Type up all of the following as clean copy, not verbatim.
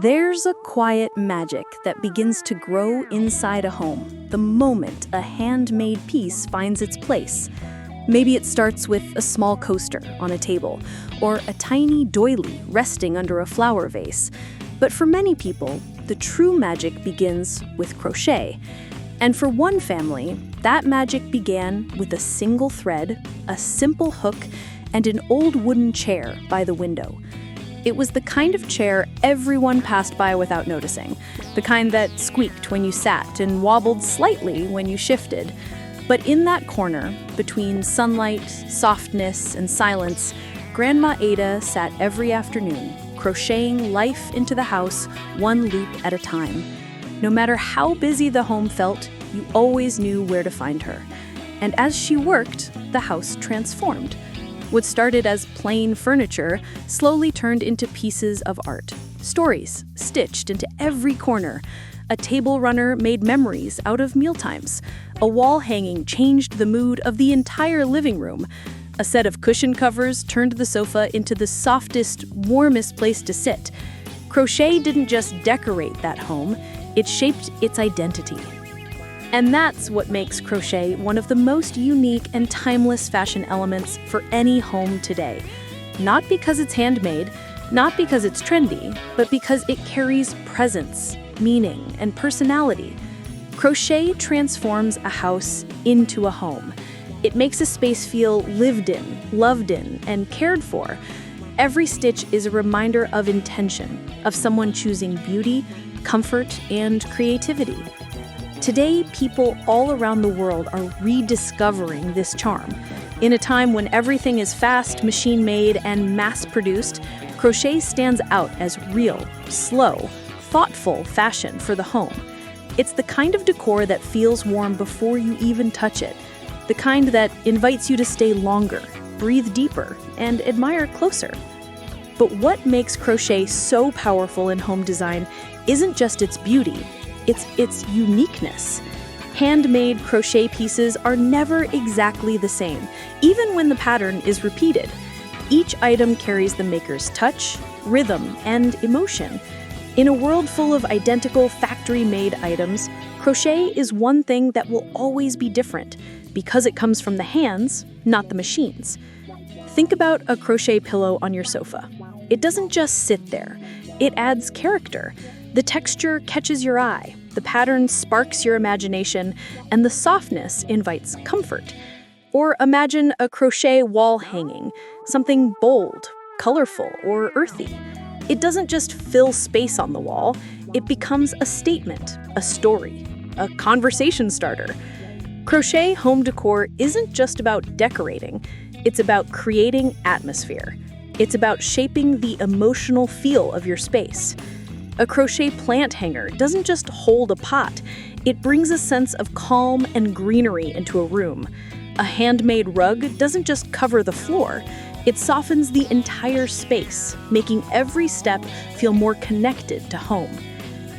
There's a quiet magic that begins to grow inside a home the moment a handmade piece finds its place. Maybe it starts with a small coaster on a table or a tiny doily resting under a flower vase. But for many people, the true magic begins with crochet. And for one family, that magic began with a single thread, a simple hook, and an old wooden chair by the window. It was the kind of chair everyone passed by without noticing, the kind that squeaked when you sat and wobbled slightly when you shifted. But in that corner, between sunlight, softness, and silence, Grandma Ada sat every afternoon, crocheting life into the house one loop at a time. No matter how busy the home felt, you always knew where to find her. And as she worked, the house transformed. What started as plain furniture slowly turned into pieces of art. Stories stitched into every corner. A table runner made memories out of mealtimes. A wall hanging changed the mood of the entire living room. A set of cushion covers turned the sofa into the softest, warmest place to sit. Crochet didn't just decorate that home, it shaped its identity. And that's what makes crochet one of the most unique and timeless fashion elements for any home today. Not because it's handmade, not because it's trendy, but because it carries presence, meaning, and personality. Crochet transforms a house into a home. It makes a space feel lived in, loved in, and cared for. Every stitch is a reminder of intention, of someone choosing beauty, comfort, and creativity. Today, people all around the world are rediscovering this charm. In a time when everything is fast, machine-made, and mass-produced, crochet stands out as real, slow, thoughtful fashion for the home. It's the kind of decor that feels warm before you even touch it, the kind that invites you to stay longer, breathe deeper, and admire closer. But what makes crochet so powerful in home design isn't just its beauty, it's its uniqueness. Handmade crochet pieces are never exactly the same, even when the pattern is repeated. Each item carries the maker's touch, rhythm, and emotion. In a world full of identical factory-made items, crochet is one thing that will always be different, because it comes from the hands, not the machines. Think about a crochet pillow on your sofa. It doesn't just sit there. It adds character. The texture catches your eye, the pattern sparks your imagination, and the softness invites comfort. Or imagine a crochet wall hanging, something bold, colorful, or earthy. It doesn't just fill space on the wall, it becomes a statement, a story, a conversation starter. Crochet home decor isn't just about decorating, it's about creating atmosphere. It's about shaping the emotional feel of your space. A crochet plant hanger doesn't just hold a pot, it brings a sense of calm and greenery into a room. A handmade rug doesn't just cover the floor, it softens the entire space, making every step feel more connected to home.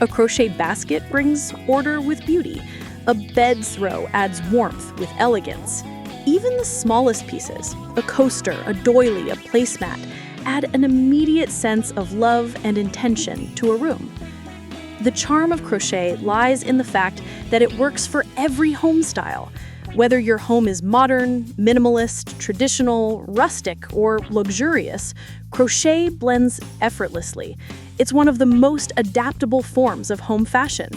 A crochet basket brings order with beauty. A bed's throw adds warmth with elegance. Even the smallest pieces, a coaster, a doily, a placemat, add an immediate sense of love and intention to a room. The charm of crochet lies in the fact that it works for every home style. Whether your home is modern, minimalist, traditional, rustic, or luxurious, crochet blends effortlessly. It's one of the most adaptable forms of home fashion.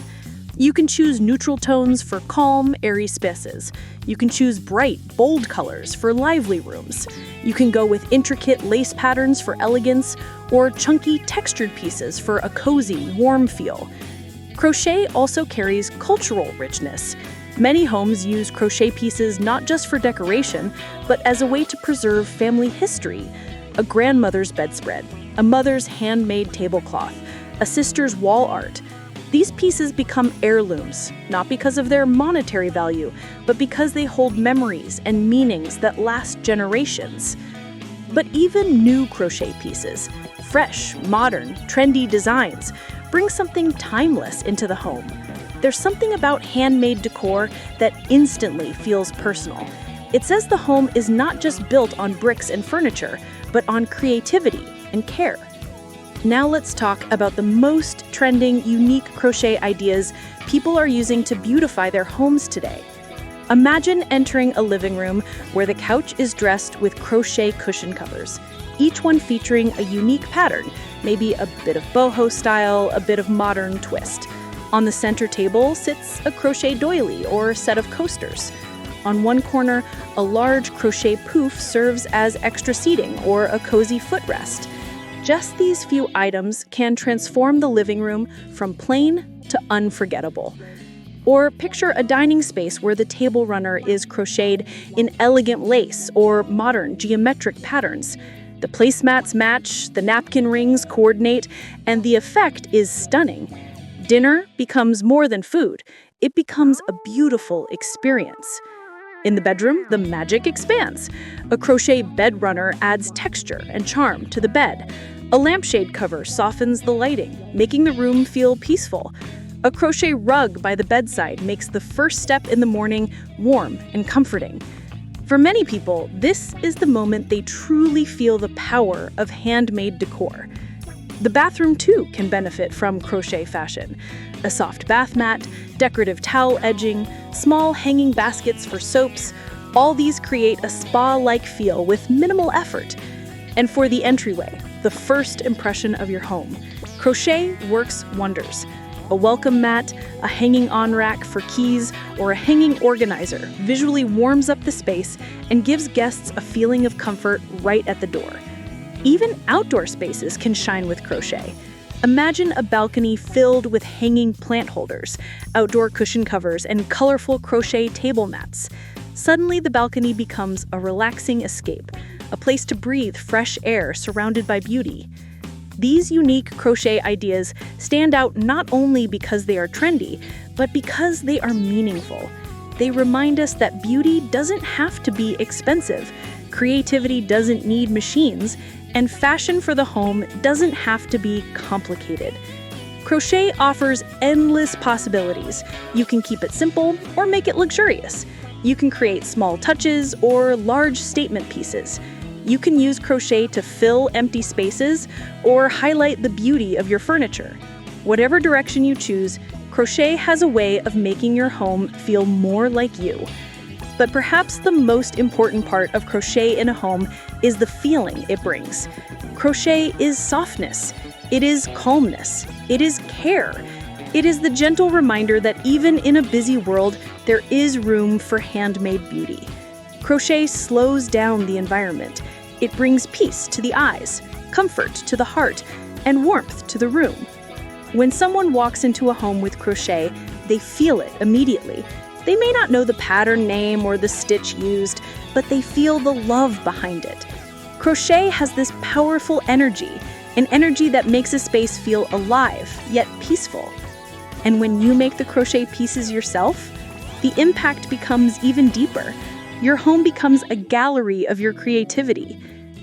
You can choose neutral tones for calm, airy spaces. You can choose bright, bold colors for lively rooms. You can go with intricate lace patterns for elegance, or chunky textured pieces for a cozy, warm feel. Crochet also carries cultural richness. Many homes use crochet pieces not just for decoration, but as a way to preserve family history. A grandmother's bedspread, a mother's handmade tablecloth, a sister's wall art. These pieces become heirlooms, not because of their monetary value, but because they hold memories and meanings that last generations. But even new crochet pieces, fresh, modern, trendy designs, bring something timeless into the home. There's something about handmade decor that instantly feels personal. It says the home is not just built on bricks and furniture, but on creativity and care. Now let's talk about the most trending, unique crochet ideas people are using to beautify their homes today. Imagine entering a living room where the couch is dressed with crochet cushion covers, each one featuring a unique pattern, maybe a bit of boho style, a bit of modern twist. On the center table sits a crochet doily or set of coasters. On one corner, a large crochet poof serves as extra seating or a cozy footrest. Just these few items can transform the living room from plain to unforgettable. Or picture a dining space where the table runner is crocheted in elegant lace or modern geometric patterns. The placemats match, the napkin rings coordinate, and the effect is stunning. Dinner becomes more than food. It becomes a beautiful experience. In the bedroom, the magic expands. A crochet bed runner adds texture and charm to the bed. A lampshade cover softens the lighting, making the room feel peaceful. A crochet rug by the bedside makes the first step in the morning warm and comforting. For many people, this is the moment they truly feel the power of handmade decor. The bathroom, too, can benefit from crochet fashion. A soft bath mat, decorative towel edging, small hanging baskets for soaps, all these create a spa-like feel with minimal effort. And for the entryway, the first impression of your home, crochet works wonders. A welcome mat, a hanging on rack for keys, or a hanging organizer visually warms up the space and gives guests a feeling of comfort right at the door. Even outdoor spaces can shine with crochet. Imagine a balcony filled with hanging plant holders, outdoor cushion covers, and colorful crochet table mats. Suddenly, the balcony becomes a relaxing escape, a place to breathe fresh air surrounded by beauty. These unique crochet ideas stand out not only because they are trendy, but because they are meaningful. They remind us that beauty doesn't have to be expensive, creativity doesn't need machines, and fashion for the home doesn't have to be complicated. Crochet offers endless possibilities. You can keep it simple or make it luxurious. You can create small touches or large statement pieces. You can use crochet to fill empty spaces or highlight the beauty of your furniture. Whatever direction you choose, crochet has a way of making your home feel more like you. But perhaps the most important part of crochet in a home is the feeling it brings. Crochet is softness. It is calmness. It is care. It is the gentle reminder that even in a busy world, there is room for handmade beauty. Crochet slows down the environment. It brings peace to the eyes, comfort to the heart, and warmth to the room. When someone walks into a home with crochet, they feel it immediately. They may not know the pattern name or the stitch used, but they feel the love behind it. Crochet has this powerful energy, an energy that makes a space feel alive, yet peaceful. And when you make the crochet pieces yourself, the impact becomes even deeper. Your home becomes a gallery of your creativity.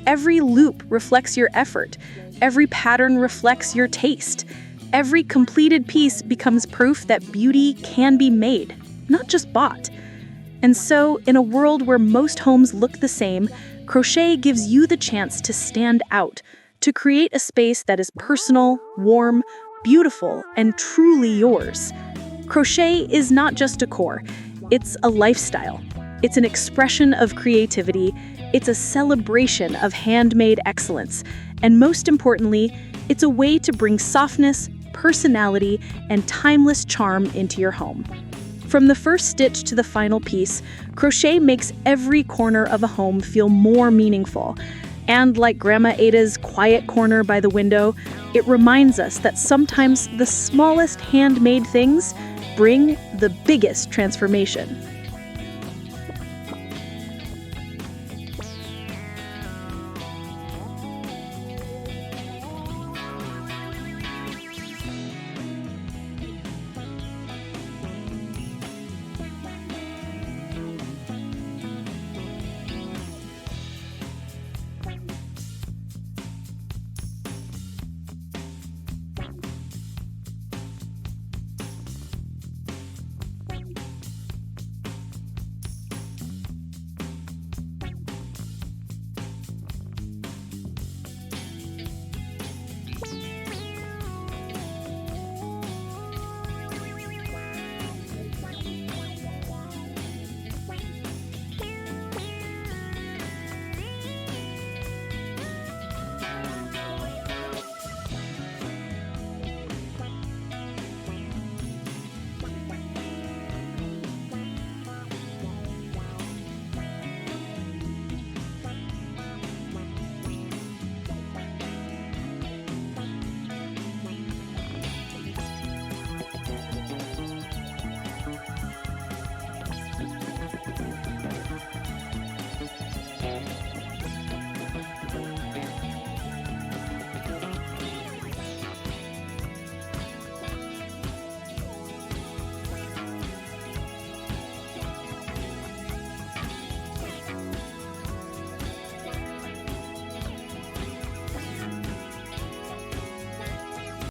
Every loop reflects your effort. Every pattern reflects your taste. Every completed piece becomes proof that beauty can be made, not just bought. And so, in a world where most homes look the same, crochet gives you the chance to stand out, to create a space that is personal, warm, beautiful, and truly yours. Crochet is not just decor, it's a lifestyle. It's an expression of creativity, it's a celebration of handmade excellence, and most importantly, it's a way to bring softness, personality, and timeless charm into your home. From the first stitch to the final piece, crochet makes every corner of a home feel more meaningful. And like Grandma Ada's quiet corner by the window, it reminds us that sometimes the smallest handmade things bring the biggest transformation.